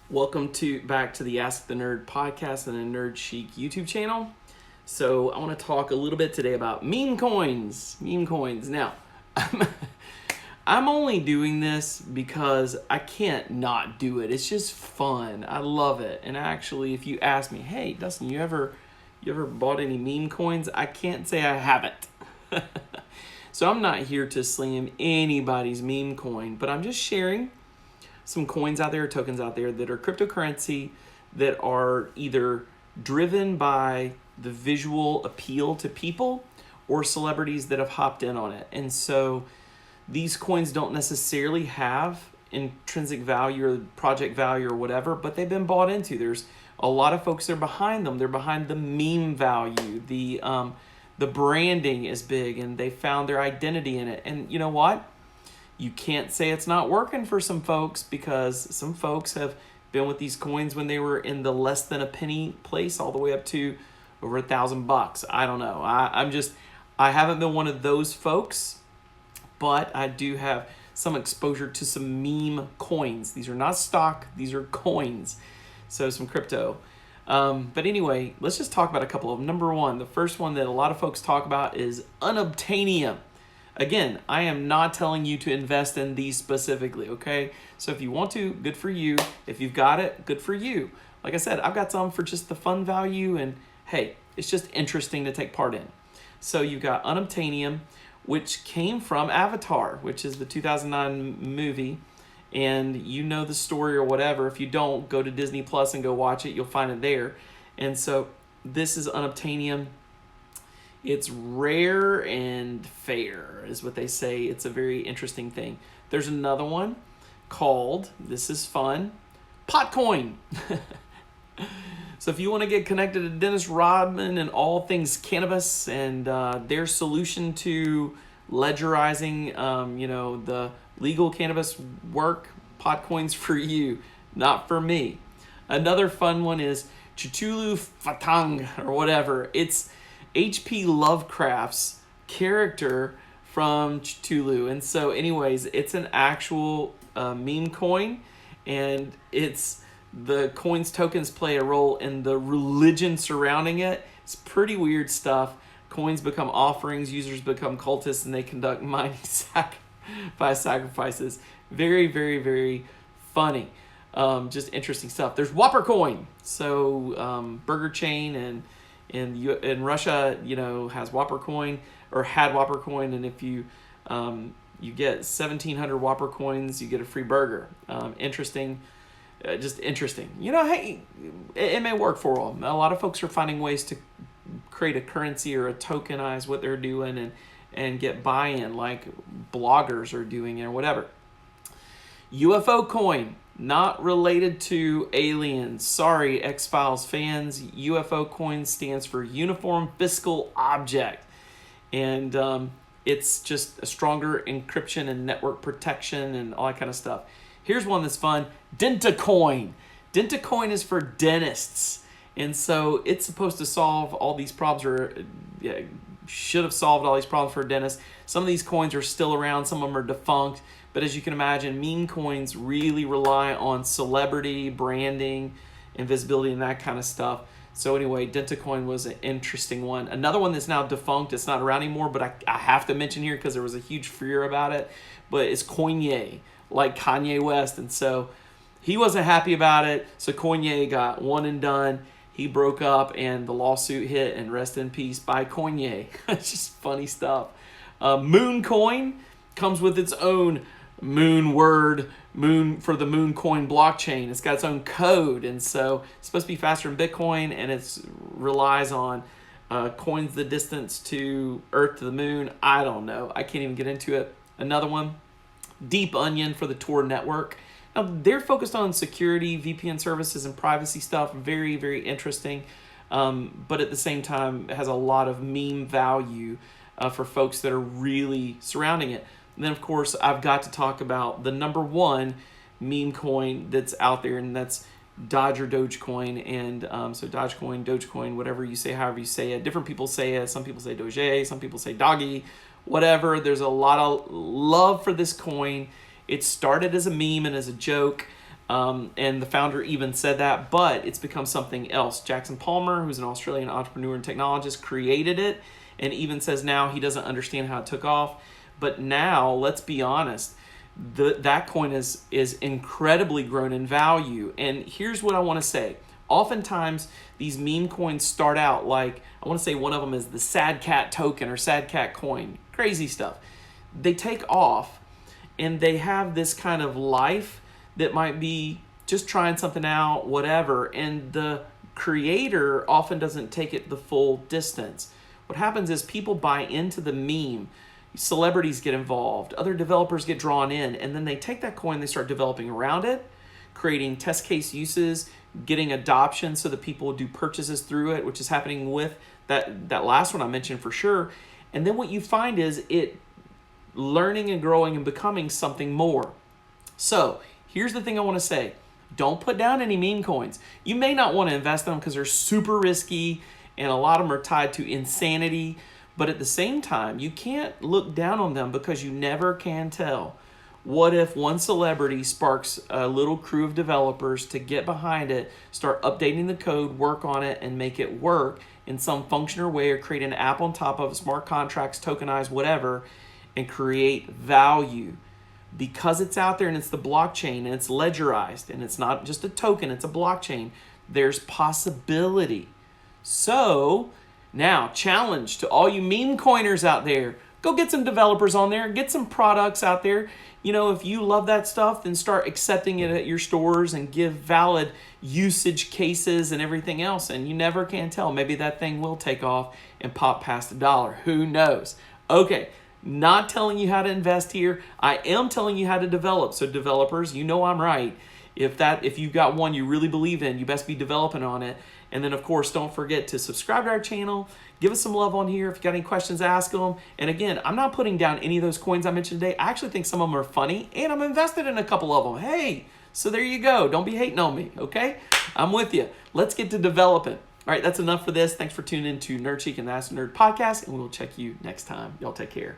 Welcome back to the Ask the Nerd podcast and the Nerd Chic YouTube channel. So I want to talk a little bit today about meme coins. Now, I'm only doing this because I can't not do it. It's just fun. I love it. And actually, if you ask me, hey, Dustin, you ever bought any meme coins? I can't say I haven't. So I'm not here to slam anybody's meme coin, but I'm just sharing some coins out there, tokens out there that are cryptocurrency that are either driven by the visual appeal to people or celebrities that have hopped in on it. And so these coins don't necessarily have intrinsic value or project value or whatever, but they've been bought into. There's a lot of folks that are behind them. They're behind the meme value. The branding is big, and they found their identity in it. And you know what? You can't say it's not working for some folks, because some folks have been with these coins when they were in the less than a penny place all the way up to over $1,000. I don't know. I haven't been one of those folks, but I do have some exposure to some meme coins. These are not stock, these are coins. So some crypto. But anyway, let's just talk about a couple of them. Number one, the first one that a lot of folks talk about is Unobtainium. Again, I am not telling you to invest in these specifically, okay? So if you want to, good for you. If you've got it, good for you. Like I said, I've got some for just the fun value, and hey, it's just interesting to take part in. So you've got Unobtainium, which came from Avatar, which is the 2009 movie, and you know the story or whatever. If you don't, go to Disney Plus and go watch it. You'll find it there. And so this is Unobtainium. It's rare and fair, is what they say. It's a very interesting thing. There's another one called, this is fun, Potcoin. So if you want to get connected to Dennis Rodman and all things cannabis and their solution to ledgerizing, the legal cannabis work, Potcoin's for you, not for me. Another fun one is Cthulhu Fatang or whatever. It's H.P. Lovecraft's character from Cthulhu. And so anyways, it's an actual meme coin, and the coin's tokens play a role in the religion surrounding it. It's pretty weird stuff. Coins become offerings, users become cultists, and they conduct mining sacrifices. Very, very, very funny. Just interesting stuff. There's Whopper Coin. So burger chain and in Russia, has Whopper Coin, or had Whopper Coin, and if you get 1,700 Whopper coins, you get a free burger. Interesting, just interesting. Hey, it may work for them. A lot of folks are finding ways to create a currency or a tokenize what they're doing and get buy-in, like bloggers are doing or whatever. Ufo Coin. Not related to aliens. Sorry, X-Files fans. Ufo Coin stands for Uniform Fiscal Object. And it's just a stronger encryption and network protection and all that kind of stuff. Here's one that's fun. Dentacoin. Dentacoin is for dentists. And so it's supposed to solve all these problems, or should have solved all these problems for dentists. Some of these coins are still around. Some of them are defunct. But as you can imagine, meme coins really rely on celebrity, branding, and visibility and that kind of stuff. So anyway, Dentacoin was an interesting one. Another one that's now defunct, it's not around anymore, but I have to mention here because there was a huge furor about it, but it's Kanye, like Kanye West. And so he wasn't happy about it, so Kanye got one and done. He broke up, and the lawsuit hit, and rest in peace by Kanye. It's just funny stuff. Mooncoin comes with its own moon for the Mooncoin blockchain. It's got its own code, and so it's supposed to be faster than Bitcoin, and it relies on coins the distance to Earth to the moon. I don't know. I can't even get into it. Another one, Deep Onion for the Tor network. Now, they're focused on security, VPN services, and privacy stuff. Very, very interesting, but at the same time, it has a lot of meme value for folks that are really surrounding it. And then, of course, I've got to talk about the number one meme coin that's out there, and that's Dogecoin. And so Dogecoin, whatever you say, however you say it. Different people say it. Some people say Doge, some people say Doggy, whatever. There's a lot of love for this coin. It started as a meme and as a joke. And the founder even said that, but it's become something else. Jackson Palmer, who's an Australian entrepreneur and technologist, created it and even says now he doesn't understand how it took off. But now, let's be honest, that coin is incredibly grown in value. And here's what I want to say. Oftentimes, these meme coins start out like, I want to say one of them is the Sad Cat token or Sad Cat coin. Crazy stuff. They take off and they have this kind of life that might be just trying something out, whatever. And the creator often doesn't take it the full distance. What happens is people buy into the meme. Celebrities get involved, other developers get drawn in, and then they take that coin, they start developing around it, creating test case uses, getting adoption so that people do purchases through it, which is happening with that last one I mentioned for sure. And then what you find is it learning and growing and becoming something more. So here's the thing I want to say. Don't put down any meme coins. You may not want to invest in them because they're super risky and a lot of them are tied to insanity. But at the same time, you can't look down on them because you never can tell. What if one celebrity sparks a little crew of developers to get behind it, start updating the code, work on it, and make it work in some function or way, or create an app on top of smart contracts, tokenize, whatever, and create value. Because it's out there and it's the blockchain and it's ledgerized and it's not just a token, it's a blockchain, there's possibility. So now, challenge to all you meme coiners out there. Go get some developers on there. Get some products out there. You know, if you love that stuff, then start accepting it at your stores and give valid usage cases and everything else. And you never can tell. Maybe that thing will take off and pop past $1. Who knows? Okay, not telling you how to invest here. I am telling you how to develop. So developers, you know I'm right. If you've got one you really believe in, you best be developing on it. And then, of course, don't forget to subscribe to our channel. Give us some love on here. If you got any questions, ask them. And again, I'm not putting down any of those coins I mentioned today. I actually think some of them are funny, and I'm invested in a couple of them. Hey, so there you go. Don't be hating on me, okay? I'm with you. Let's get to developing. All right, that's enough for this. Thanks for tuning in to Nerd Chic and the Ask the Nerd podcast, and we'll check you next time. Y'all take care.